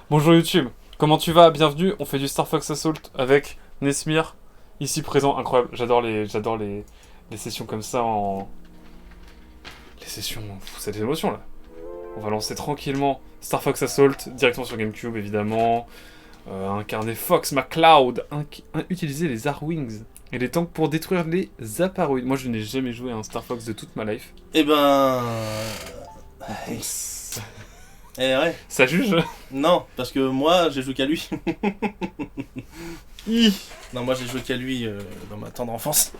Bonjour YouTube, comment tu vas? Bienvenue, on fait du Star Fox Assault avec Nesmir, ici présent, incroyable, j'adore les sessions comme ça en... Les sessions, c'est des émotions là. On va lancer tranquillement Star Fox Assault, directement sur GameCube évidemment, incarner Fox McCloud, utiliser les Arwings et les tanks pour détruire les apparoïdes. Moi je n'ai jamais joué à un Star Fox de toute ma life. Eh ben... Eh ouais. Ça juge? Non, parce que moi, j'ai joué qu'à lui. Non, moi, j'ai joué qu'à lui dans ma tendre enfance.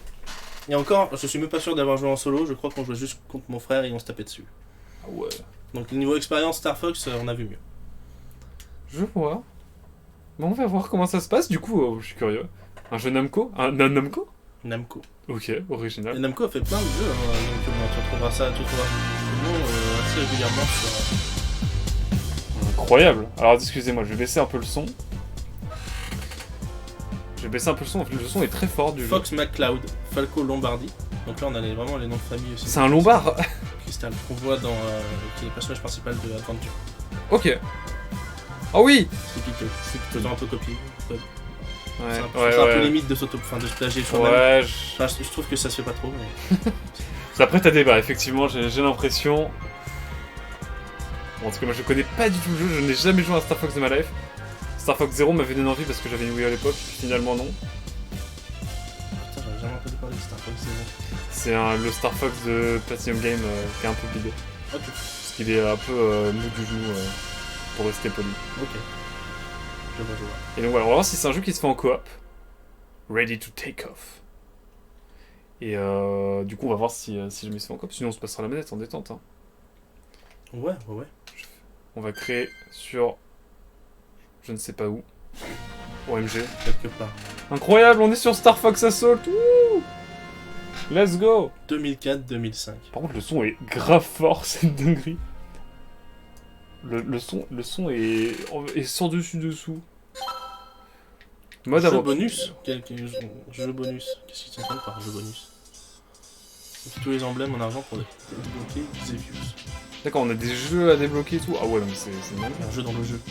Et encore, je suis même pas sûr d'avoir joué en solo. Je crois qu'on jouait juste contre mon frère et on se tapait dessus. Ah ouais. Donc, niveau expérience Star Fox, on a vu mieux. Je vois. Bon, on va voir comment ça se passe, du coup, je suis curieux. Un jeu Namco? Un Namco? Namco. Ok, original. Et Namco a fait plein de jeux, hein, donc tu retrouveras ça, tu retrouveras assez régulièrement sur... Incroyable. Alors, excusez-moi, je vais baisser un peu le son. Je vais baisser un peu le son est très fort du Fox jeu. McCloud, Falco Lombardi. Donc là, on a vraiment les noms de famille aussi. C'est un lombard. Crystal, qu'on voit dans... qui est le personnage principal de Adventure. Ok. Oh oui. C'est piteux. C'est faisant un peu copier. Ouais, C'est un peu limite de de se plagier sur même. Ouais, Enfin, je trouve que ça se fait pas trop. Mais... Ça prête à débat, effectivement, j'ai l'impression... Bon, en tout cas, moi je connais pas du tout le jeu, je n'ai jamais joué à Star Fox de ma life. Star Fox 0 m'avait donné envie parce que j'avais une Wii à l'époque, finalement non. Putain, j'avais jamais entendu parler de Star Fox 0. C'est le Star Fox de Platinum Game qui est un peu bidé. Ok. Parce qu'il est un peu mou du genou, pour rester poli. Ok. Je vois. Et donc voilà, on va voir si c'est un jeu qui se fait en coop. Ready to take off. Et du coup, on va voir si jamais il se fait en coop. Sinon, on se passera la manette en détente. Hein. Ouais. On va créer sur... Je ne sais pas où. OMG. Quelque part. Incroyable, on est sur Star Fox Assault. Wouh, let's go. 2004-2005. Par contre, le son est grave fort, c'est une dinguerie. Le son est sans dessus dessous. Mode Jeu aventure. bonus. Jeu bonus. Qu'est-ce qu'ils s'entendent par jeu bonus? Tous les emblèmes en argent pour débloquer Xevious. D'accord, on a des jeux à débloquer et tout. Ah ouais, mais c'est mal. Un jeu dans le jeu.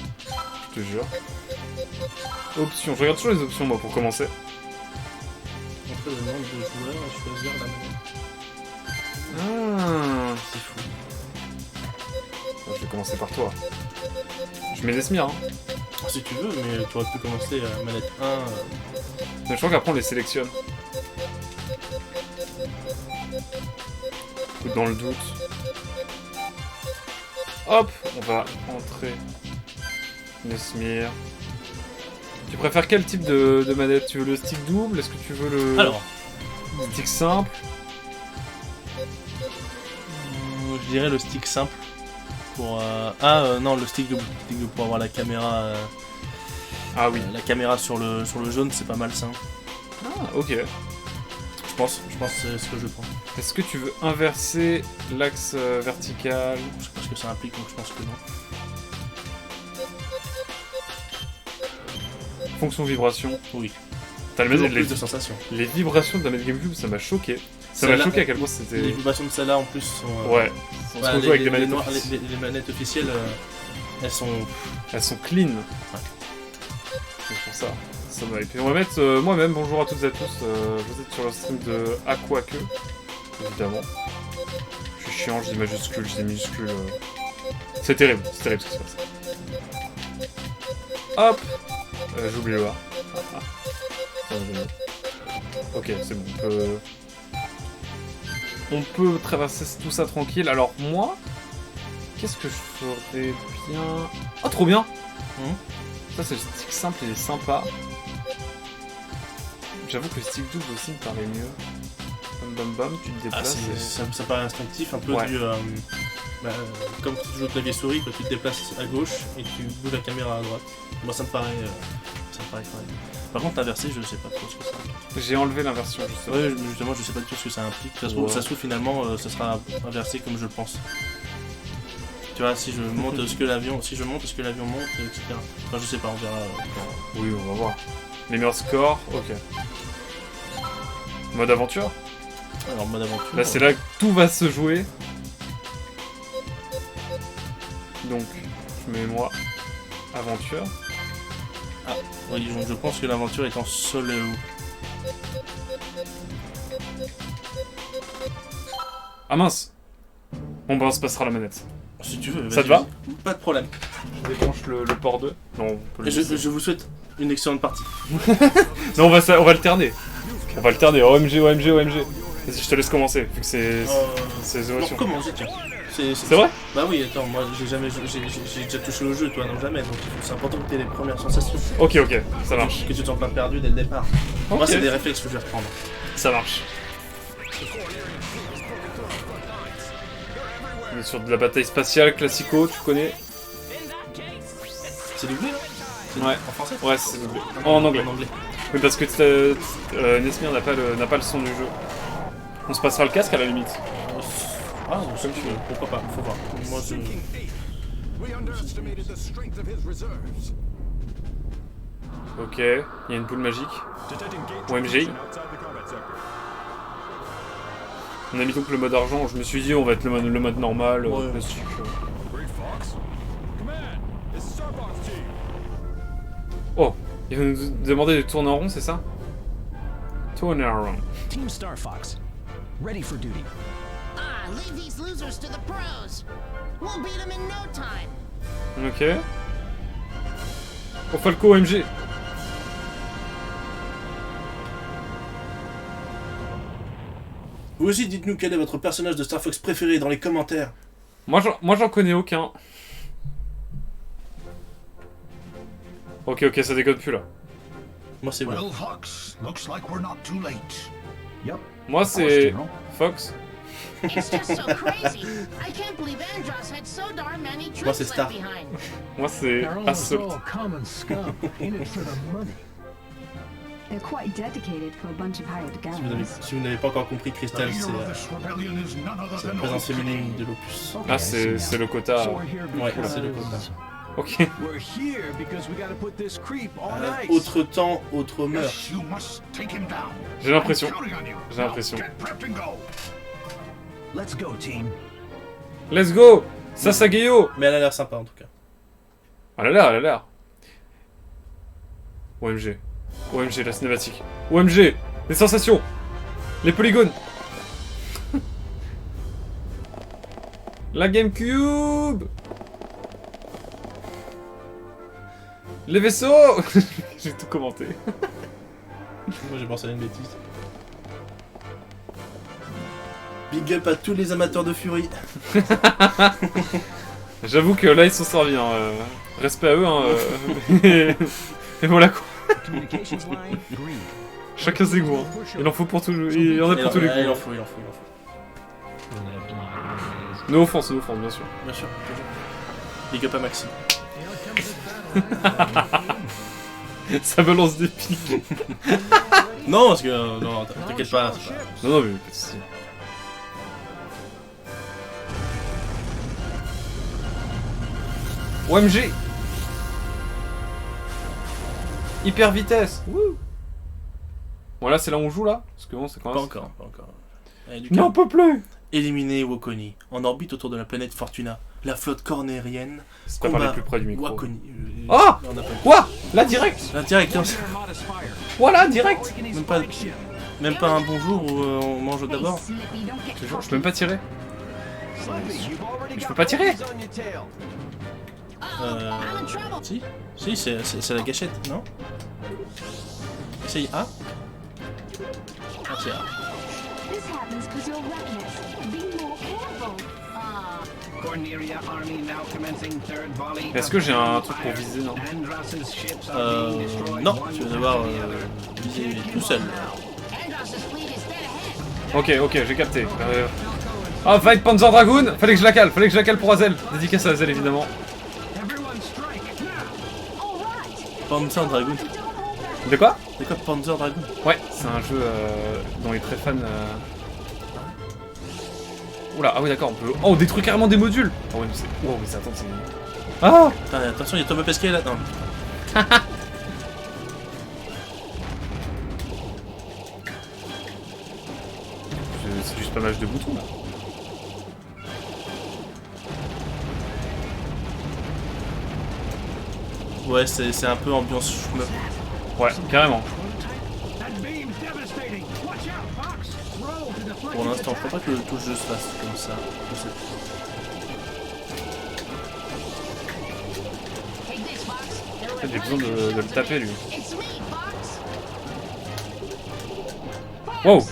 Je te jure. Options. Je regarde toujours les options, moi, pour commencer. Entre le nombre de joueurs et choisir la manette. Ah. C'est fou. Je vais commencer par toi. Je mets des smirs, hein. Si tu veux, mais tu aurais pu commencer à manette 1. Mais je crois qu'après, on les sélectionne. Ou dans le doute. Hop, on va entrer Nesmir. Tu préfères quel type de manette? Tu veux le stick double? Est-ce que tu veux le Alors, stick simple? je dirais le stick simple. Pour non, le stick double. Stick double pour avoir la caméra. Ah oui. La caméra sur le jaune, c'est pas mal ça. Ah, ok. Je pense que c'est ce que je prends. Est-ce que tu veux inverser l'axe vertical? Je sais pas ce que ça implique, donc je pense que non. Fonction vibration. Oui. T'as Toujours les plus de sensations. vibrations de la manette GameCube, ça m'a choqué. Ça m'a choqué à quel point c'était... Les vibrations de celle-là en plus sont. Ouais. On se rejoue avec des manettes les manettes officielles, elles sont. Elles sont clean. Ouais. C'est pour ça. Ça m'a... Et puis on va mettre moi-même, bonjour à toutes et à tous. Vous êtes sur le stream de Aquaque, évidemment. Je suis chiant, je dis majuscule, je dis minuscule. C'est terrible ce qui se passe. Hop, j'ai oublié le A. Ok, c'est bon, on peut traverser tout ça tranquille. Alors moi, qu'est-ce que je ferais bien... Oh, trop bien. Ça, c'est le stick simple, il est sympa. J'avoue que le stick double aussi me paraît mieux. Bam bam bam, tu te déplaces. Ça paraît instinctif, un peu Ouais. comme quand tu joues au clavier souris, quand tu te déplaces à gauche et tu bouges la caméra à droite. Moi, ça me paraît correct. Par contre, inversé, je sais pas trop ce que ça implique. J'ai enlevé l'inversion justement. Ouais, justement, je sais pas du tout ce que ça implique. Ça se trouve finalement, ça sera inversé comme je le pense. Tu vois, si je monte ce que l'avion monte, etc. Enfin, je sais pas, on verra. Oui, on va voir. Les meilleurs scores, ok. Mode aventure. Alors, mode aventure. Là, c'est là que tout va se jouer. Donc, je mets moi. Aventure. Ah, oui, donc je pense que l'aventure est en solo. Ah mince. Bon bah on se passera la manette. Si tu veux, Ça te vas-y, va? vas-y. Pas de problème. Je débranche le port 2. Non, on peut le Et laisser. je vous souhaite une excellente partie. Non, on va alterner. On va alterner. OMG, OMG, OMG. Vas-y, je te laisse commencer, vu que c'est les Non, émotions. comment tiens. C'est vrai? Bah oui, attends, moi j'ai déjà touché au jeu, toi non jamais, donc c'est important que tu aies les premières sensations. Ok, ok, ça marche. Que tu te sens pas perdu dès le départ. Ok. Moi c'est des réflexes que je vais reprendre. Ça marche. On est sur de la bataille spatiale, classico, tu connais? C'est doublé là? Ouais. En français? Ouais, c'est doublé. En anglais. En anglais. Oui, parce que Nesmir n'a pas le son du jeu. On se passera le casque à la limite. Ah, comme tu veux, pourquoi pas, faut voir. Moi je... Ok, il y a une boule magique. OMG. On a mis donc le mode argent, je me suis dit on va être le mode normal, Ouais. classique. Oh, il va nous demander de tourner en rond, c'est ça? Tourner en rond. Team Star Fox, ready for duty. Ah, leave these losers to the pros. We'll beat them in no time. Ok. Oh, Falco, OMG. Vous aussi, dites-nous quel est votre personnage de Star Fox préféré dans les commentaires. Moi j'en connais aucun. Ok, ok, ça déconne plus là. Moi c'est Well, bon. Fox, looks like we're not too late. Yep. Moi Of course, c'est General. Fox. It's just so crazy. I can't believe Andros had so darn many Moi, c'est troops Star. left behind. Moi c'est They're almost Assault. all common scum, in it for the money. They're quite dedicated for a bunch of hired guns. Si vous n'avez pas encore compris, The Crystal, leader c'est of this rebellion is none other la than présence Old féminine King. de l'opus. Okay, Ah I see c'est now. le quota. So we're here Ouais, because c'est le quota. Ok. we're here because we gotta put this creep on ice. Autre temps, autre meurt. Yes, you must take him down. J'ai l'impression. I'm counting on you. J'ai Now, l'impression. get prepped and go. Let's go, team. Let's go. Sasageyo. Mais elle a l'air sympa en tout cas. Elle a l'air. OMG. OMG, la cinématique. OMG. Les sensations. Les polygones. La GameCube. Les vaisseaux. J'ai tout commenté. Moi j'ai pensé à une bêtise. Big up à tous les amateurs de Fury. J'avoue que là ils sont servis. Hein. Respect à eux. Hein. Et voilà quoi. Communications line, green. Chacun ses goûts. Hein. Il en faut pour tout. Il y en a pour tous les Il en goûts. faut, il en faut, il en faut. No offense, bien sûr. Bien sûr, toujours. Big up à Maxime. Ça balance des pics. Non, parce que. Non, t'inquiète pas. c'est pas- Non, non, mais pas de soucis. OMG. Hyper vitesse. Wouh. Voilà, c'est là où on joue là. Parce que bon, c'est quand Pas même. encore, pas encore. Allez, Non, Lucas. on peut plus. Éliminer Waconi. En orbite autour de la planète Fortuna. La flotte cornérienne. C'est pas parler plus près du micro. Waconi. Ah On a pas... Quoi? Là, direct. Là, direct, hein. Voilà, direct. Même pas un bonjour où on mange d'abord. Slippy, don't get Je cocky. peux même pas tirer. Je peux pas tirer. Uh-oh, I'm in trouble. Si, si, c'est la gâchette, non? Essaye A. Ah, c'est A. This happens because you're reckless. Be more careful. Corneria Army now commencing third volley. Est-ce que j'ai un truc pour viser, non? Andros's ships are being destroyed Non, one tu vas devoir after the other. viser tout seul. Andros' fleet is dead ahead. Ok, j'ai capté. Ah, Fight Panzer Dragoon. Fallait que je la cale pour Azel. Dédicace à Azel, évidemment. Everyone strike now. All right. Panzer Dragoon. De quoi? C'est quoi Panzer Dragoon? Ouais, c'est un jeu dont il est très fan. Oula, ah oui, d'accord, on peut. Oh, on détruit carrément des modules! Oh, ouais, mais c'est. Oh, mais c'est. Attends, c'est. Ah! Attends, attention, il y a Thomas Pesquet là. Non. C'est juste pas mal de boutons là. Ouais, c'est un peu ambiance shmup. Ouais, carrément. That beam's devastating. Watch out, Fox. Roll to deflect Pour its l'instant, je crois pas attack. que tout le jeu se fasse comme ça. Je sais. Take this, Fox. They're J'ai besoin de le taper lui. It's me, Fox. Wow!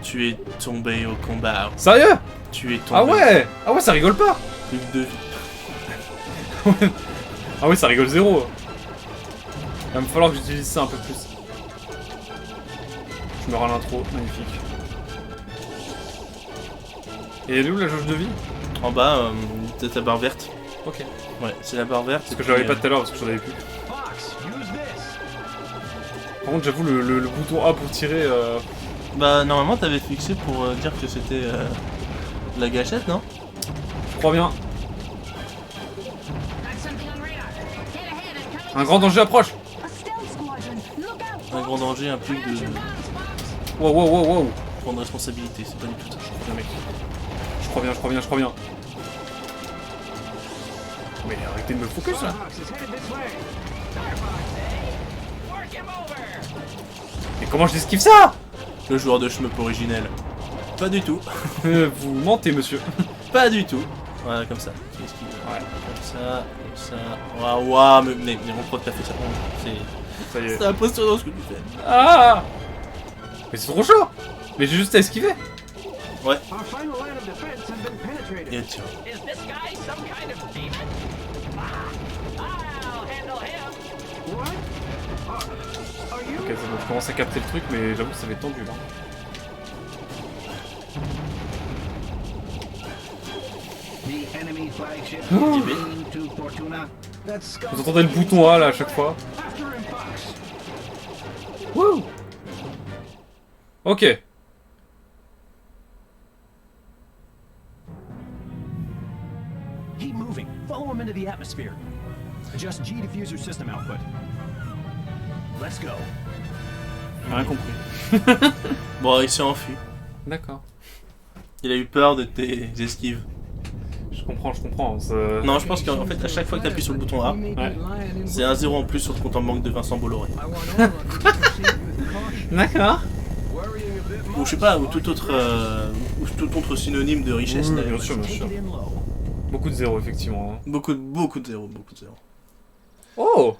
Tu es tombé au combat. Sérieux? Tu es tombé. Ah ouais! Ah ouais, ça rigole pas! Plus de vie. Ah oui, ça rigole zéro. Il va me falloir que j'utilise ça un peu plus. Je me rends à l'intro, magnifique. Et elle est où la jauge de vie? En bas, t'as ta barre verte. Ok. Ouais, c'est la barre verte. Parce que je l'avais pas tout à l'heure parce que j'en avais plus. Fox, use this. Par contre, j'avoue, le bouton A pour tirer. Bah, normalement, t'avais fixé pour dire que c'était la gâchette, non? Je crois bien. Got something on radar. Get ahead and come in. Un grand danger approche! A stealth squadron. Look out. Un grand danger implique Your de guns, Fox. Wow, wow, wow, wow! prendre responsabilité, c'est pas du tout ça. Je crois bien, mec. Je crois bien, je crois bien, je crois bien. Mais arrêtez de me focus là! Fox is headed this way. Firefox, eh? Work him over. Mais comment je esquive ça? Le joueur de shmup originel. Pas du tout. Vous mentez, monsieur. Pas du tout. Voilà, comme ça. Qu'est-ce qu'il veut? Ouais. Comme ça, comme ça. Waouh, waouh, mais mon pote, t'as fait ça. C'est Ça y est. impressionnant ce que tu fais. Ah! Mais c'est trop chaud! Mais j'ai juste à esquiver! Our final line of defense has been penetrated. Et tiens. Is this guy some kind of demon? I'll handle him. What? Are you? Ok, c'est bon, je commence à capter le truc, mais j'avoue que ça va être tendu là. The enemy flagship Oh. is being to Fortuna. That's Vous entendez le bouton A là à chaque fois. After him, Fox. Wouh! Ok. Keep moving. Follow him into the atmosphere. Adjust G diffuser system output. Let's go. J'ai rien compris. Bon, il s'est enfui. D'accord. Il a eu peur de tes esquives. Je comprends, je comprends. Non, je pense qu'en fait, à chaque fois que t'appuies sur le bouton A, Ouais. c'est un 0 en plus sur le compte en banque de Vincent Bolloré. D'accord. Ou je sais pas, ou tout autre synonyme de richesse Oui, d'ailleurs. bien sûr, bien Take sûr. it in low. Beaucoup de zéro, effectivement. Beaucoup de zéros, beaucoup de zéros. Oh!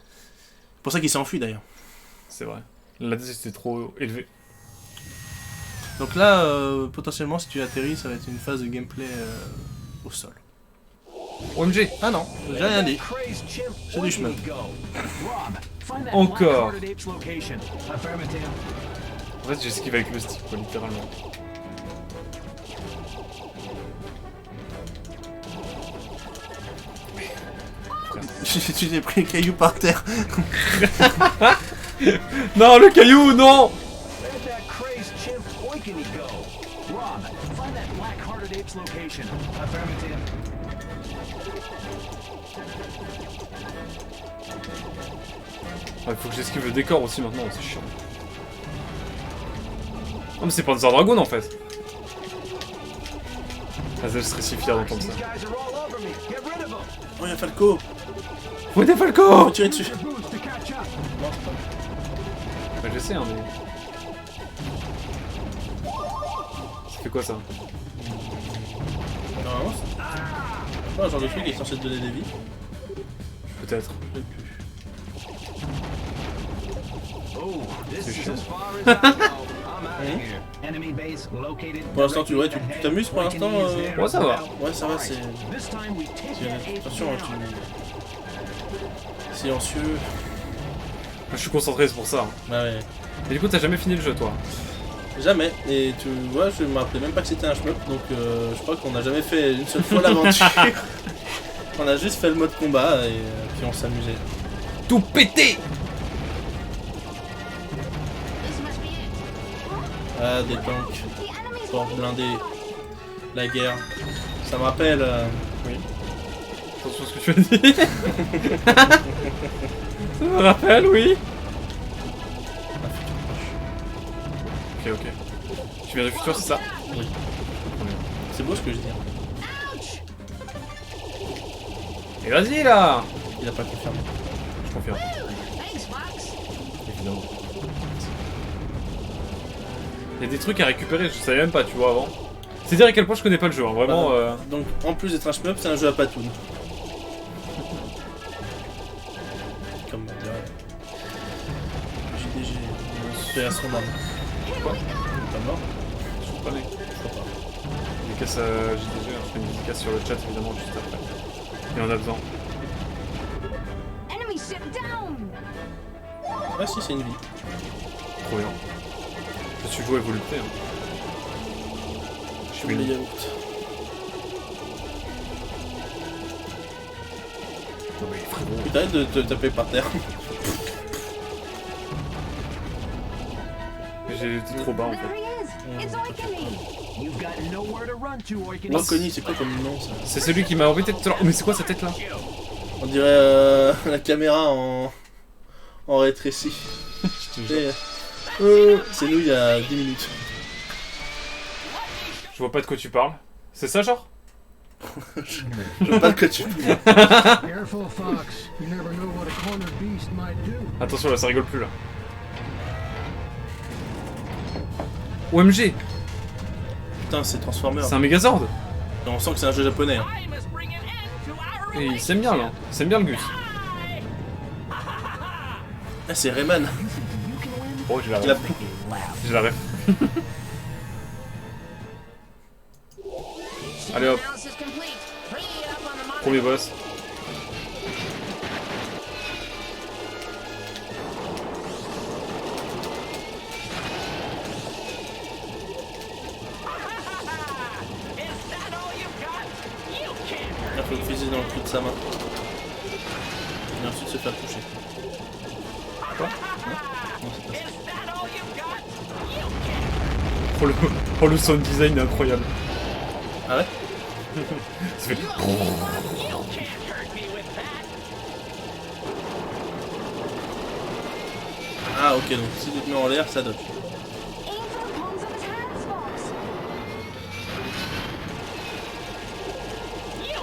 C'est pour ça qu'il s'est enfui d'ailleurs. C'est vrai. La dose était trop élevée. Donc là, potentiellement, si tu atterris, ça va être une phase de gameplay au sol. OMG! Ah non, j'ai rien dit. Crazed chimp. C'est du chemin. Go. Rob, find that Encore. black-hearted ape's location. Affirmative. En fait, j'esquive avec le stick, quoi, littéralement. Tu t'es pris le caillou par terre. Non, le caillou, non! Where'd that crazed chimp oikany go? Rob, find that black-hearted ape's location. Affirmative. Il faut que j'esquive le décor aussi maintenant, c'est chiant. Oh mais c'est Panzer Dragoon en fait. Azel serait si fier d'entendre ça. These guys are all over me. Get rid of them. Oh, y'a Falco. Faut des Faut Falco! tirer dessus. Your boots to catch up. Bah j'essaie hein mais... Ça fait quoi ça? Normalement, c'est pas un genre de truc qui est censé te donner des vies. Peut-être. Je sais plus. Oh, this C'est is chiant. as far as I go. I'm out of here. Enemy base located. Pour l'instant, tu t'amuses pour l'instant Ouais, ça va. Ouais, ça va, c'est This time we take that ape attention, down. tu silencieux. Je suis concentré, c'est pour ça. Bah ouais. Et du coup, t'as jamais fini le jeu toi? Jamais. Et tu vois, je me rappelais même pas que c'était un shmup, donc je crois qu'on a jamais fait une seule fois l'aventure. On a juste fait le mode combat et puis on s'amusait. Tout pété! This must be it. Ah, des tanks, The enemy's portes blindées, la guerre. Ça me rappelle. Oui. Attention à ce que tu as dit. Ça me rappelle, oui. un futur proche. Ok, ok. Tu viens du futur, c'est ça? Oui. C'est beau ce que je dis. Et vas-y là! Il a pas confirmé. Je confirme. Thanks, Fox. Évidemment. Il y a des trucs à récupérer, je savais même pas, tu vois, avant. C'est dire à quel point je connais pas le jeu, hein. Vraiment. Donc, en plus d'être un shmup, c'est un jeu à patoun. Comme on dirait. JDG, super son âme. Quoi Pas mort? Je suis pas né. Je crois pas. Dédicace à JDG, hein. Je fais une dédicace sur le chat évidemment juste après. Et on a besoin. Enemy ship down! Ah si, c'est une vie. Trop bien. Je suis joué à volupté. Hein. Je suis Les une... yaourts. Non mais frérot. Putain, de te taper par terre. J'étais trop bas en There fait. he is! It's Oikonie! You've got nowhere to run to, Oikonie. Oikonie, c'est quoi comme nom ça? C'est celui qui m'a embêté tout à l'heure. Oh, mais c'est quoi cette tête là? On dirait la caméra en rétréci. Je te jure. C'est nous il y a 10 minutes. Je vois pas de quoi tu parles. C'est ça genre? Je vois pas de quoi tu parles. Careful, Fox. You never know what a cornered beast might do. Attention là, ça rigole plus là. OMG! Putain, c'est Transformer. C'est un Megazord! On sent que c'est un jeu japonais. Hein. Et il s'aime bien là. Il s'aime bien le Gus. Ah, c'est Rayman. Oh, j'ai la Il a- ref. J'ai la ref. Allez hop, Analysis complete. Bring it up on the monitor. premier boss. Il faut le fusil dans le trou de sa main. Et ensuite se faire toucher. Quoi? Non, c'est pas ça. Oh le sound design est incroyable. Ah ouais? Ça fait... Ah ok, donc si tu te mets en l'air, ça dodge. Aim for the palms of his hands, Fox!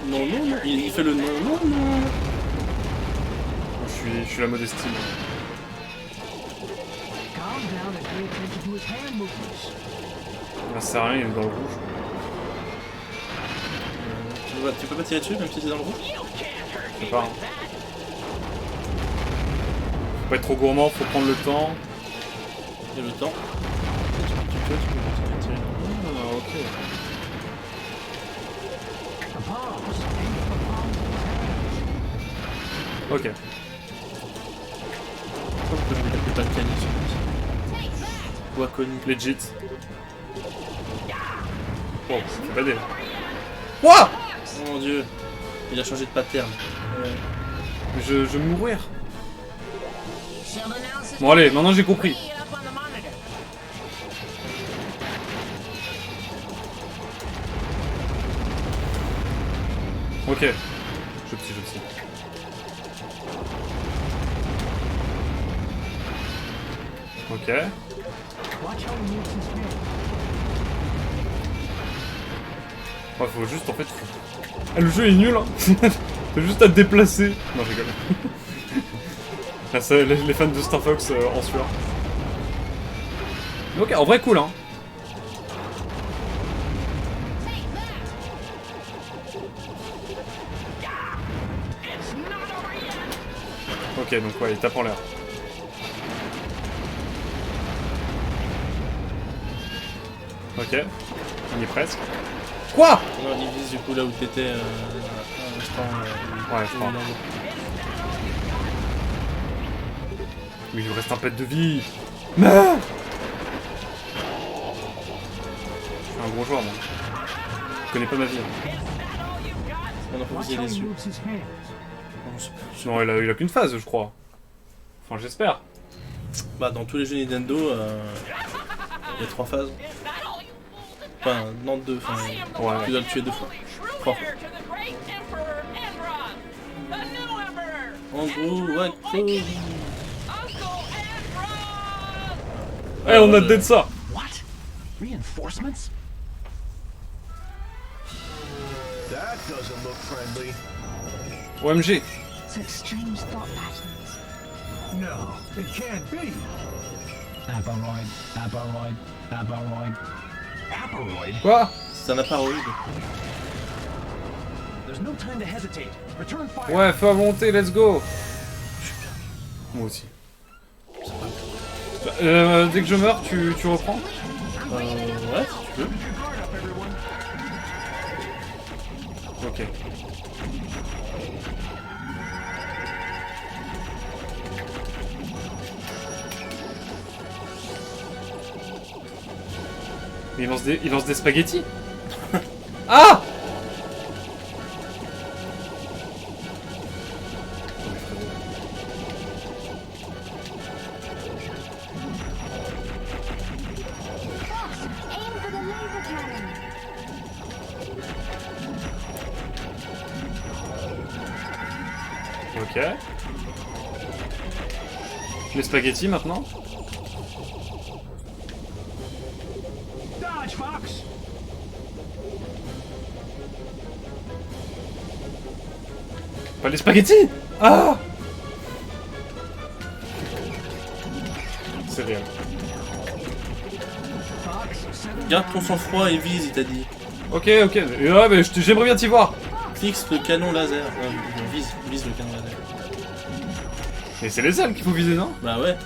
Non, non, non, il fait le non, non, non. Je suis la modestie. moi. Calm down and pay attention to his hand movements. Là, c'est rien, il est dans le rouge. Tu peux pas tirer dessus même si c'est dans le rouge? Je sais pas. Hein. Faut pas être trop gourmand, faut prendre le temps. Il y a le temps. Tu peux tirer. Ah, ok. The palms. Aim for the palms of his hands. Ok. Pourquoi je vais taper pas le canis? Wakoni. Legit. Wow, ça fait bader là. Quoi? Oh mon dieu. Il a changé de pattern. Ouais. Je vais mourir. Shield analysis Bon allez, maintenant j'ai compris. Bring it up on the monitor. Ok. Je psy. Ok. Watch how he moves his hand. Ouais, faut juste en fait... Ah, le jeu est nul hein. T'as juste à te déplacer. Non, je rigole. Là, ça, les fans de Star Fox en sueur. Ok, en vrai cool hein. Ok, donc ouais, il tape en l'air. Ok, on y est presque. Quoi? Non, il vise du coup là où t'étais à l'instant. Ouais, je crois. Oui, il lui reste un pet de vie. Ah, je suis un gros joueur moi. Je connais pas ma vie. Hein. On a pas Watch visé how he dessus. moves his hands. Non, il a qu'une phase, je crois. Enfin, j'espère. Bah, dans tous les jeux Nintendo, il y a 3 phases. Enfin, non 2, enfin, Ouais. tu dois le tuer 2 fois. 3 fois. En gros, ouais, cool. Eh, on a dead ça. What? Reinforcements? That doesn't look friendly. OMG. Such strange thought patterns. No, it can't be. Aperoid, Aperoid, Aperoid. Aperoid? Quoi? C'est un apparoïde. There's no time to hesitate. Return fire. Ouais, feu à volonté, let's go. Moi aussi. Dès que je meurs, tu reprends? Ouais, si tu veux. Keep your guard up, everyone. Ok. Mais il lance des spaghettis. Ah! Fox, aim for the laser cannon. Ok. Les spaghettis maintenant. Dodge, Fox! Pas les spaghettis! Ah! C'est réel. Fox, settle Garde ton sang-froid et vise, il t'a dit. Ok, ok. Ouais, mais j'aimerais bien t'y voir. Fixe le canon laser. Vise le canon laser. Mais c'est les ailes qu'il faut viser, non? Bah ouais,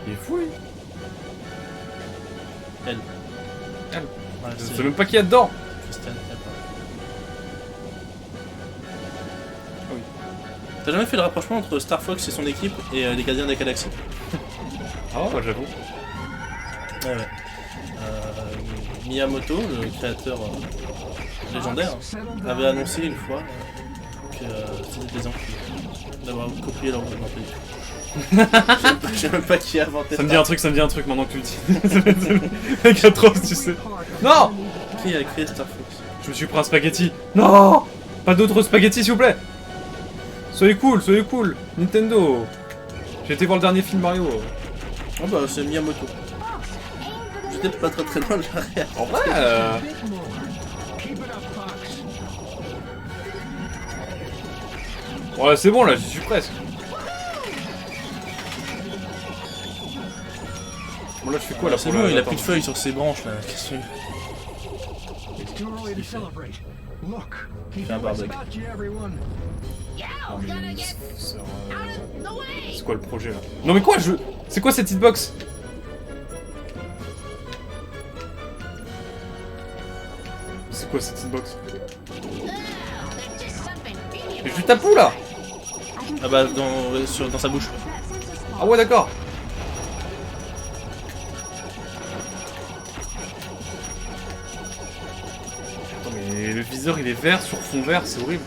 Il est fou, lui. elle. Elle. Ouais, Je sais même pas qui y a dedans. Christiane, y a pas. Ah oui. T'as jamais fait le rapprochement entre Star Fox et son équipe et les Gardiens de la Galaxie? Ah ouais, j'avoue. Ouais, ouais. Miyamoto, le créateur légendaire, avait annoncé une fois que c'était des enculés d'avoir copié leur mouvement. Je sais même pas qui a inventé Ça me dit un truc maintenant que tu le dis. Mec atroce, tu sais. Non! Qui a créé Star Fox? Je me suis pris un spaghetti. Non! Pas d'autres spaghettis, s'il vous plaît. Soyez cool. Nintendo. J'ai été voir le dernier film Mario. Oh bah c'est Miyamoto. Fox, aim for the J'étais pas très loin de l'arrière. En vrai, bit more. Keep it up, Fox. ouais, c'est bon là, j'y suis presque. Bon là, je fais quoi là C'est pour bon, la- il a attends. plus de feuilles sur ses branches là. Qu'est-ce que It's too early to celebrate. Look, keep Fais un your wits barbecue. about you, everyone. Yo, gotta get C'est out of the way. c'est quoi le projet là? Non mais quoi, c'est quoi cette hitbox? C'est quoi cette hitbox? Ugh, there's just something really Mais je lui tape où là? Ah bah dans sa bouche. that sensor spot. Ah ouais, d'accord. Attends, mais le viseur il est vert sur fond vert, c'est horrible.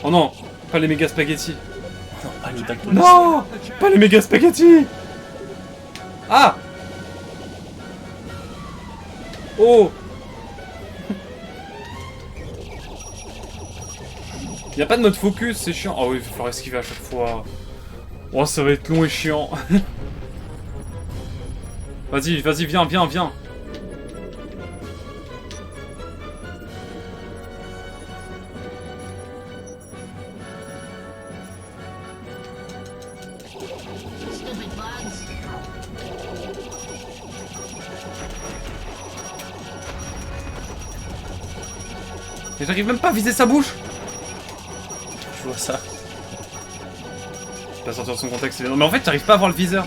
Oh non, pas les méga spaghettis. Ah le tac. Non, pas les méga spaghettis. Ah. Oh. Y'a pas de mode focus, c'est chiant. Ah oui, il va falloir esquiver à chaque fois. Oh, ça va être long et chiant. Vas-y, viens. stupid bugs. Mais j'arrive même pas à viser sa bouche. Je vois ça. Pas sortir de son contexte, évidemment. Mais en fait, j'arrive pas à voir le viseur.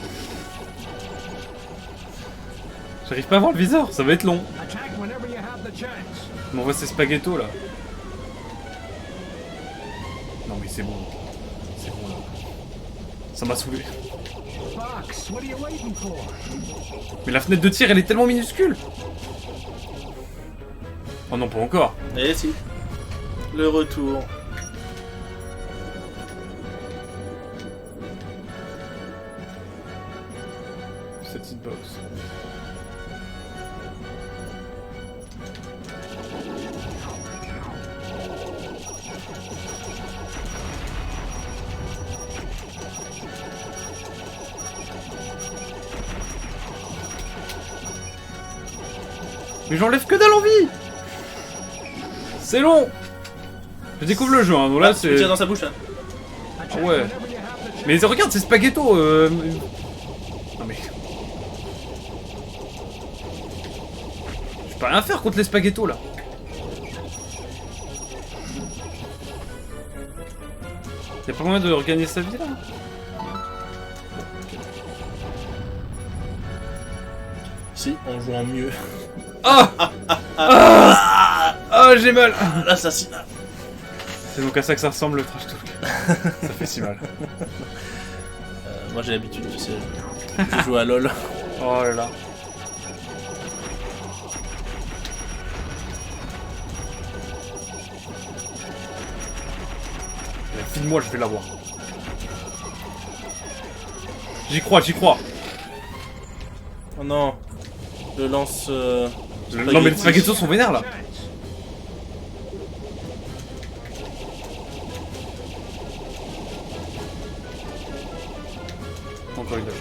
J'arrive pas à voir le viseur, ça va être long. Attack whenever you have the chance. Il m'envoie ces spaghettos là. Non mais c'est bon. C'est bon là. Ça m'a saoulé. Fox, what are you waiting for? Mais la fenêtre de tir elle est tellement minuscule. Oh non, pas encore. Et si. Le retour. Cette hitbox. Mais j'enlève que dalle en vie. C'est long. Je découvre le jeu, hein, donc là Tu le c'est... tiens dans sa bouche là. Attack ouais. whenever you have the Mais regarde, c'est spaghetto Non mais... Je peux rien faire contre les spaghettos là. Y'a pas moyen de regagner sa vie là? Si, en jouant mieux. Ah ah ah, j'ai mal. L'assassinat. C'est donc à ça que ça ressemble le trash talk. Ça fait si mal. Moi j'ai l'habitude, tu sais. Je joue à LoL. Oh là là. File-moi, je vais l'avoir. J'y crois, j'y crois. Oh non. Le lance... Non mais les spaghettos sont vénères là. Encore une fois.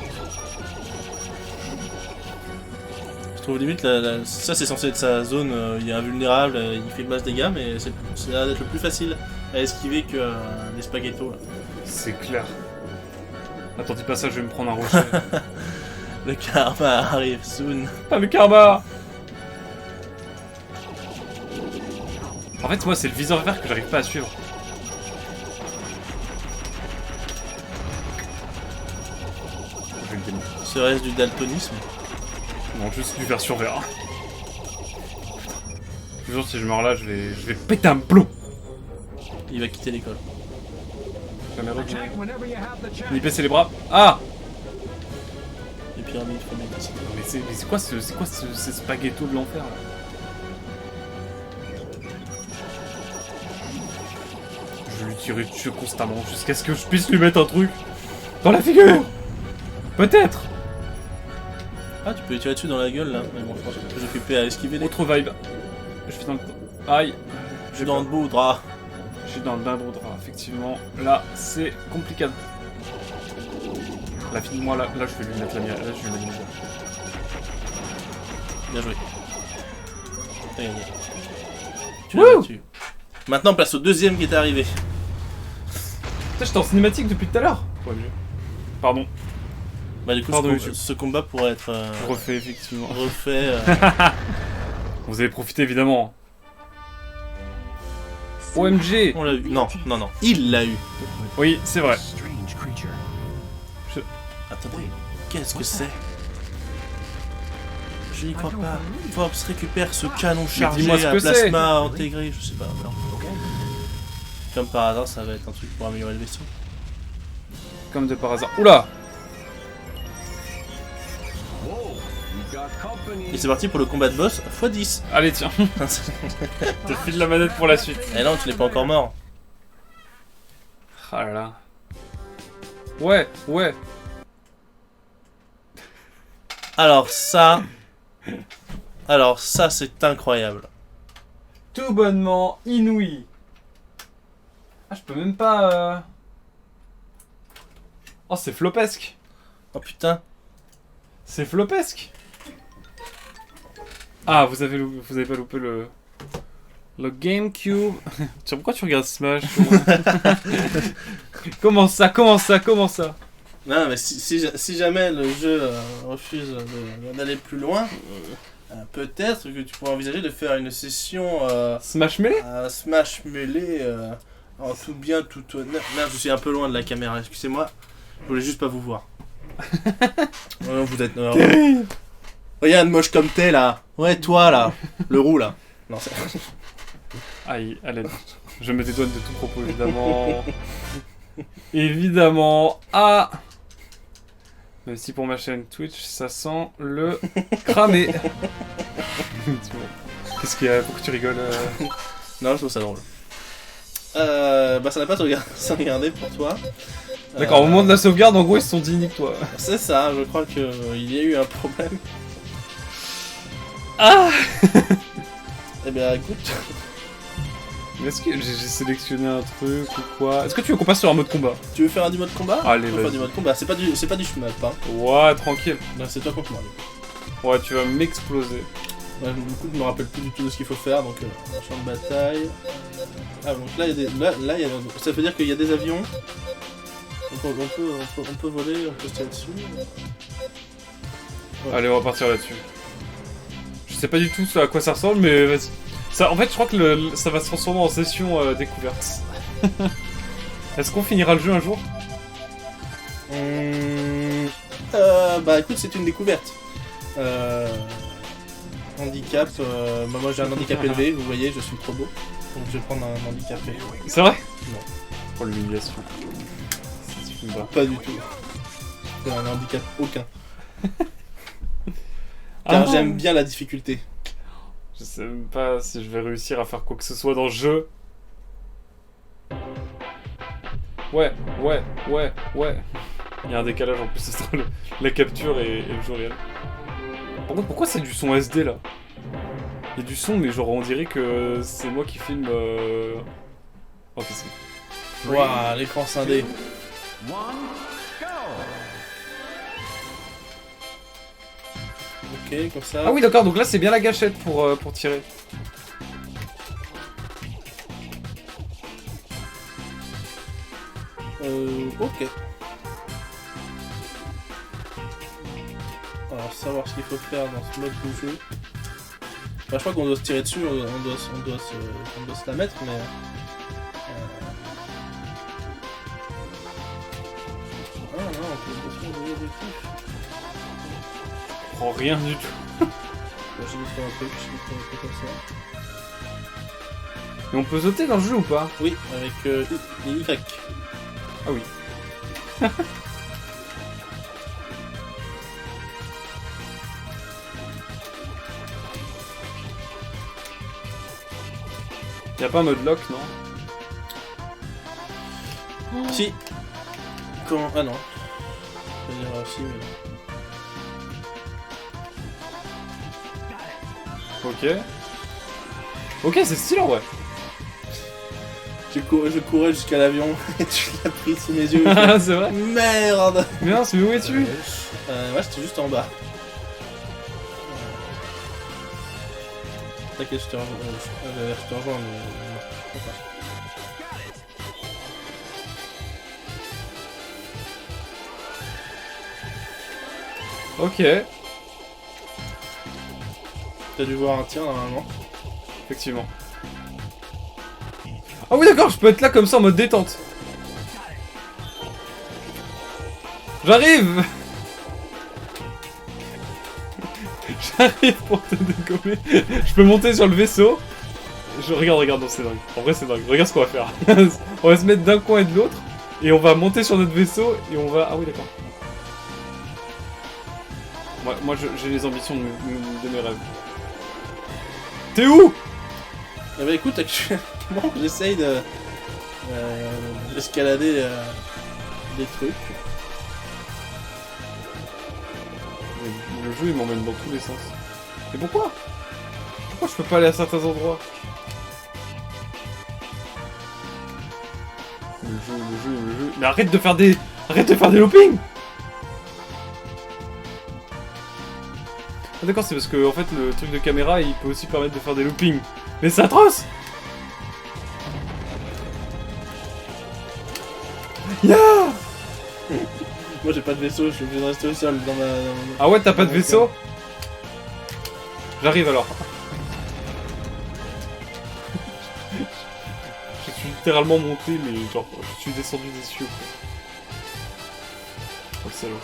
Je trouve limite, ça c'est censé être sa zone, il est invulnérable, il fait masse dégâts, mais c'est l'air d'être le plus facile à esquiver que les spaghettos. Là. C'est clair. Attends, dis pas ça, je vais me prendre un rocher. Le karma arrive soon. Pas le karma. En fait, moi, c'est le viseur vert que j'arrive pas à suivre. Je vais le démonter. Serait-ce du daltonisme? Non, juste du version vert. Je vous jure, si je meurs là, je vais péter un plomb. Il va quitter l'école. Jamais revenu. Attack whenever you have the chance. Il baisser les bras. Ah! Les pyramides font mettre ici. Mais c'est quoi ces spaghettos de l'enfer là? Je vais lui tirer dessus constamment jusqu'à ce que je puisse lui mettre un truc dans la figure. Peut-être. Ah, tu peux lui tirer dessus dans la gueule là. Mais bon, je pense que je suis occupé à esquiver les... Autre vibe. Je suis dans le... Aïe. Je suis dans le beau drap. Je suis dans le bain de drap, effectivement. Là, c'est compliqué. Là, file-moi, là, je vais lui mettre la mienne. Là, je vais lui mettre la mienne. Bien joué. T'as gagné. Tu l'as battu. Maintenant, place au deuxième qui est arrivé. Putain, j'étais en cinématique depuis tout à l'heure. Ouais, mieux. Pardon. Bah du coup, Pardon, ce combat pourrait être Refait, effectivement. refait. Vous avez profité, évidemment. OMG. On l'a eu. Non, non, non. Il l'a eu. Oui, c'est vrai. Strange creature. Attendez, qu'est-ce que c'est? Je n'y crois pas. Fox récupère ce canon chargé dis-moi ce à que c'est. plasma intégré. Je sais pas. Non. Comme par hasard, ça va être un truc pour améliorer le vaisseau. Comme de par hasard. Oula. Et c'est parti pour le combat de boss x10. Allez, tiens. Je te file la manette pour la suite. Et non, tu n'es pas encore mort. Ah là là. Ouais, ouais. Alors ça c'est incroyable. Tout bonnement inouï. Ah, je peux même pas... Oh, c'est flopesque. Oh putain. C'est flopesque. Ah, vous avez pas loupé le GameCube. Tiens, pourquoi tu regardes Smash? Comment ça? Non mais si jamais le jeu refuse d'aller plus loin, peut-être que tu pourrais envisager de faire une session Smash Melee? Smash Melee en tout bien, tout honneur. Merde, je suis un peu loin de la caméra, excusez-moi. Je voulais juste pas vous voir. Ouais, vous êtes... Regarde, moche comme t'es là. Ouais, toi là. Le roux là. Non, c'est... Aïe, allez. Je me dédouane de tout propos, évidemment. Évidemment. Ah. Même si pour ma chaîne Twitch, ça sent le cramé. Qu'est-ce qu'il y a? Pourquoi tu rigoles? Non, je trouve ça drôle. Bah ça n'a pas sauvegardé pour toi. D'accord, au moment de la sauvegarde, en gros, ils se sont dit nique-toi. C'est ça, je crois qu'il y a eu un problème. Ah. Eh bien, écoute. Mais est-ce que j'ai sélectionné un truc ou quoi? Est-ce que tu veux qu'on passe sur un mode combat? Tu veux faire un du mode combat? Allez, on va faire vas-y. du mode combat. C'est pas du shmup, hein. Ouais, tranquille. Non, c'est toi contre moi. Ouais, tu vas m'exploser. Ouais, du coup, je me rappelle plus du tout de ce qu'il faut faire, donc champ de bataille. Ah, donc là, il y a des... là, il y a... ça veut dire qu'il y a des avions. Donc on peut voler, on peut se tirer dessus. Ouais. Allez, on va partir là-dessus. Je sais pas du tout à quoi ça ressemble, mais vas-y. Ça, en fait, je crois que ça va se transformer en session découverte. Est-ce qu'on finira le jeu un jour? Bah écoute, c'est une découverte. Handicap, bah, moi j'ai un handicap élevé, vous voyez, je suis trop beau. Donc je vais prendre un handicap élevé. C'est vrai? Non. Oh, l'humiliation. Ça suffit pas. Pas du tout. C'est un handicap aucun. Ah Car non. j'aime bien la difficulté. Je sais même pas si je vais réussir à faire quoi que ce soit dans le jeu. Ouais. Il y a un décalage en plus entre la capture et le jeu réel. Par contre, pourquoi c'est du son SD là? Il y a du son, mais genre on dirait que c'est moi qui filme. Oh, qu'est-ce que Waouh, l'écran scindé. Ok, comme ça. Ah oui, d'accord, donc là c'est bien la gâchette pour tirer. Ok. Alors, savoir ce qu'il faut faire dans ce mode de jeu. Bah, je crois qu'on doit se tirer dessus, on doit se la mettre, mais... Ah non, on peut se retrouver des objectifs. Je prends rien du tout. Bon, j'ai mis sur un truc comme ça. Et on peut sauter dans le jeu ou pas? Oui, avec les Y. Ah oui. Y'a pas un mode lock, non? Si. Comment... Ah non. Je vais dire si, mais... Ok. Ok, c'est stylé en vrai. Je courais jusqu'à l'avion et tu l'as pris sous mes yeux. C'est vrai? Merde. Mince, mais où es-tu? Ouais, j'étais juste en bas. T'inquiète, je te rejoins, mais... Enfin. Ok, T'as dû voir un tir normalement. effectivement. Ah oui d'accord, je peux être là comme ça en mode détente. J'arrive. J'arrive pour te dégommer. Je peux monter sur le vaisseau. Regarde, non, c'est dingue. En vrai c'est dingue, regarde ce qu'on va faire. On va se mettre d'un coin et de l'autre. Et on va monter sur notre vaisseau et on va... Ah oui d'accord. Moi j'ai les ambitions de mes rêves. T'es où? Eh bah écoute, actuellement j'essaye d'escalader des trucs. Le jeu il m'emmène dans tous les sens. Mais pourquoi? Pourquoi je peux pas aller à certains endroits? Le jeu. Mais arrête de faire des loopings! Ah d'accord, c'est parce que en fait le truc de caméra il peut aussi permettre de faire des loopings. Mais c'est atroce! Yeah! Moi j'ai pas de vaisseau, je suis obligé de rester au sol dans ma... Ah ouais, t'as pas de vaisseau? J'arrive alors. Je suis littéralement monté, mais genre, je suis descendu des cieux. Oh, le salaud.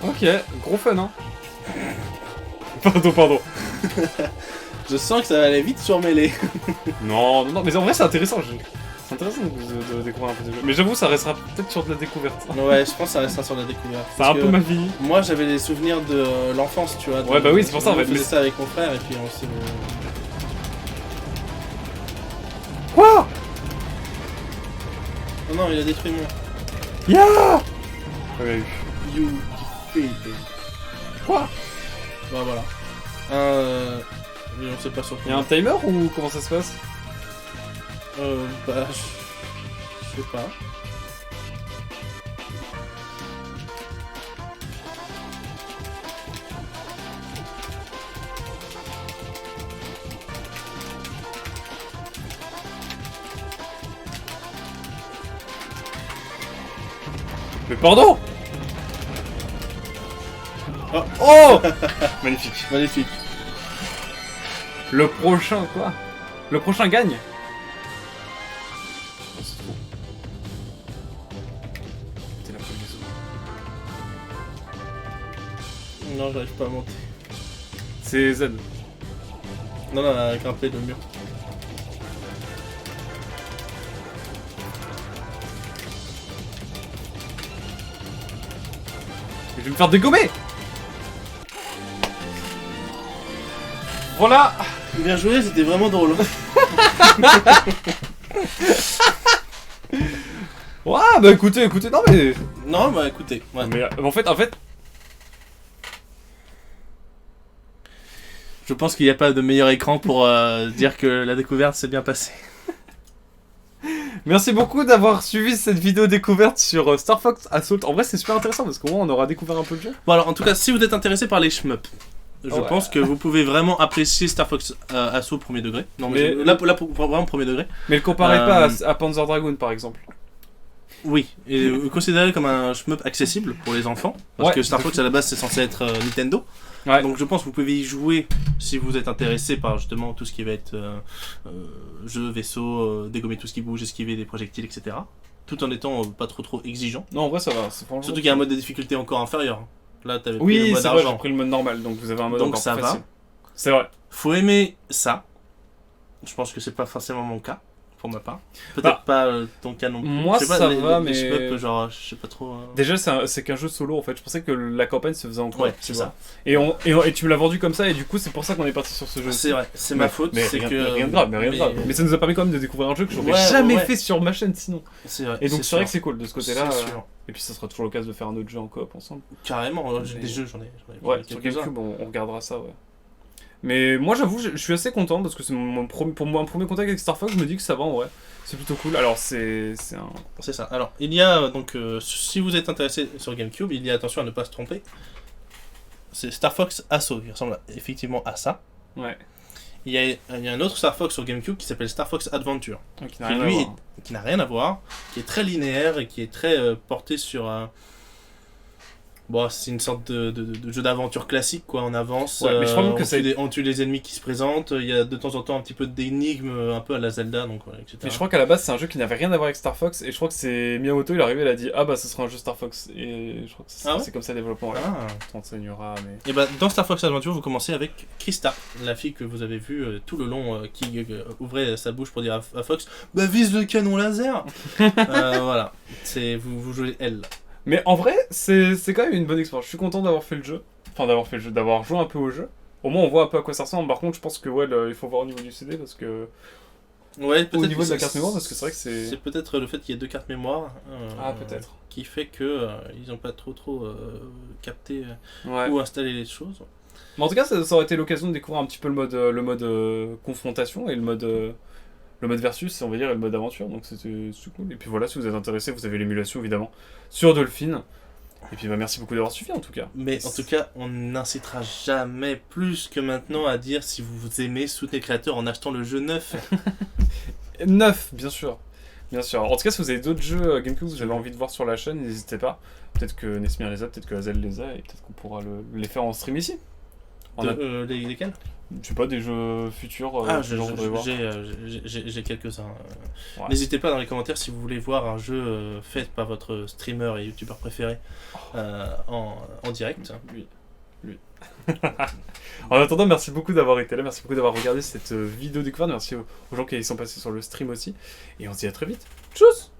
Ok, gros fun, hein. Pardon. Je sens que ça va aller vite surmêler. Non, mais en vrai c'est intéressant. C'est intéressant de découvrir un peu de jeu. Mais j'avoue, ça restera peut-être sur de la découverte. Ouais, je pense que ça restera sur la découverte. C'est un peu ma vie. Moi j'avais des souvenirs de l'enfance, tu vois. Ouais, bah oui, c'est pour ça, en fait, On faisait mais- ça avec mon frère et puis on s'est... Quoi? Oh non, il a détruit mon... Yeah! Ouais, You defeated. quoi? Bah voilà. Mais on sait pas sur quoi. Y'a un timer ou comment ça se passe? Bah... Je sais pas. Mais pardon. Oh. Oh. Magnifique. Magnifique. Le prochain, quoi? Le prochain gagne? C'est trop. T'es la première saut. Non, j'arrive pas à monter. C'est Z. Non, à grimper le mur. Je vais me faire dégommer! Voilà! Bien joué, c'était vraiment drôle. Ouais, bah écoutez, non mais... Non, bah écoutez. Ouais. Mais en fait... Je pense qu'il n'y a pas de meilleur écran pour dire que la découverte s'est bien passée. Merci beaucoup d'avoir suivi cette vidéo découverte sur Star Fox Assault. En vrai, c'est super intéressant parce qu'au moins on aura découvert un peu le jeu. Bon alors, en tout cas, si vous êtes intéressé par les shmups, je Ouais. pense que vous pouvez vraiment apprécier Star Fox Assault premier degré. Non, mais Mais- là, pour vraiment premier degré. Mais le comparez pas à Panzer Dragoon par exemple. Oui, et considéré comme un shmup accessible pour les enfants, parce Ouais, que Star de Fox fou. à la base c'est censé être Nintendo. Ouais. Donc je pense que vous pouvez y jouer si vous êtes intéressé par justement tout ce qui va être jeu, vaisseau, dégommer tout ce qui bouge, esquiver des projectiles, etc. Tout en étant pas trop exigeant. Non, en vrai ça va. C'est franchement- Surtout qu'il y a un mode de difficulté encore inférieur. Là t'avais pris le Oui, mode c'est vrai, j'ai argent. pris le mode normal, donc vous avez un mode Donc encore ça plus va. facile. C'est vrai. Faut aimer ça. Je pense que c'est pas forcément mon cas, pour ma part. Peut-être Bah, pas ton cas non plus. moi, Je sais pas, ça les va, les mais- shmups, genre, je sais pas trop. Déjà, c'est qu'un jeu solo en fait. Je pensais que la campagne se faisait en coop, Ouais, tu c'est vois. ça. Et tu me l'as vendu comme ça, et du coup, c'est pour ça qu'on est parti sur ce jeu. C'est vrai, c'est ma faute. Mais c'est rien, que rien de grave, rien de grave. Mais ça nous a permis quand même de découvrir un jeu que j'aurais Ouais, jamais ouais. fait sur ma chaîne sinon. C'est vrai. Et donc, c'est vrai que c'est cool de ce C'est côté-là. sûr. Et puis, ça sera toujours l'occasion de faire un autre jeu en coop ensemble. Carrément, j'ai Mais- des jeux, j'en ai Ouais, quelques-uns. sur GameCube, on regardera ça, ouais. Mais moi, j'avoue, je suis assez content parce que c'est pour moi un premier contact avec Star Fox. Je me dis que ça va en vrai. C'est plutôt cool. Alors, c'est un. C'est ça. Alors, il y a donc, si vous êtes intéressé sur GameCube, il y a attention à ne pas se tromper. C'est Star Fox Assault, qui ressemble effectivement à ça. Ouais. Il y a un autre Star Fox sur GameCube qui s'appelle Star Fox Adventure, Qui n'a qui rien à lui voir. qui n'a rien à voir, qui est très linéaire et qui est très porté sur un. Bon, c'est une sorte de jeu d'aventure classique, quoi. On avance, Ouais, mais je crois même que on tue les ennemis qui se présentent. Il y a de temps en temps un petit peu d'énigmes, un peu à la Zelda, donc ouais, etc. Mais je crois qu'à la base, c'est un jeu qui n'avait rien à voir avec Star Fox. Et je crois que c'est Miyamoto, il est arrivé, il a dit ah bah ce sera un jeu Star Fox. Et je crois que c'est Ah ouais c'est comme ça le développement. Ouais. Ah. On t'enseignera, mais. Et bah, dans Star Fox Adventure, vous commencez avec Krista, la fille que vous avez vue tout le long, qui ouvrait sa bouche pour dire à Fox bah vise le canon laser. Voilà, vous jouez elle. Mais en vrai, c'est quand même une bonne expérience. Je suis content d'avoir fait le jeu. Enfin, d'avoir joué un peu au jeu. Au moins, on voit un peu à quoi ça ressemble. Par contre, je pense que ouais, il faut voir au niveau du CD parce que. Ouais, peut-être Au niveau que de la c'est- carte mémoire, parce que c'est vrai que c'est. C'est peut-être le fait qu'il y ait deux cartes mémoire. Ah, peut-être. Qui fait que ils ont pas trop capté Ouais. où installer les choses. Mais en tout cas, ça aurait été l'occasion de découvrir un petit peu le mode confrontation et le mode versus, on va dire, et le mode aventure. Donc c'était cool. Et puis voilà, si vous êtes intéressé, vous avez l'émulation évidemment sur Dolphin. Et puis bah, merci beaucoup d'avoir suivi en tout cas. Mais en tout cas, on n'incitera jamais plus que maintenant à dire si vous aimez, soutenez le créateur en achetant le jeu neuf. 9, bien sûr. Bien sûr. En tout cas, si vous avez d'autres jeux GameCube que vous avez envie de voir sur la chaîne, n'hésitez pas. Peut-être que Nesmir les a, peut-être que Hazel les a, et peut-être qu'on pourra les faire en stream ici. On a, Lesquels je sais pas, des jeux futurs Ah, que les gens voudraient voir. j'ai quelques-uns. Ouais. N'hésitez pas dans les commentaires si vous voulez voir un jeu fait par votre streamer et youtubeur préféré en direct. Lui. En attendant, merci beaucoup d'avoir été là, merci beaucoup d'avoir regardé cette vidéo découverte, merci aux gens qui sont passés sur le stream aussi, et on se dit à très vite. Tchuss!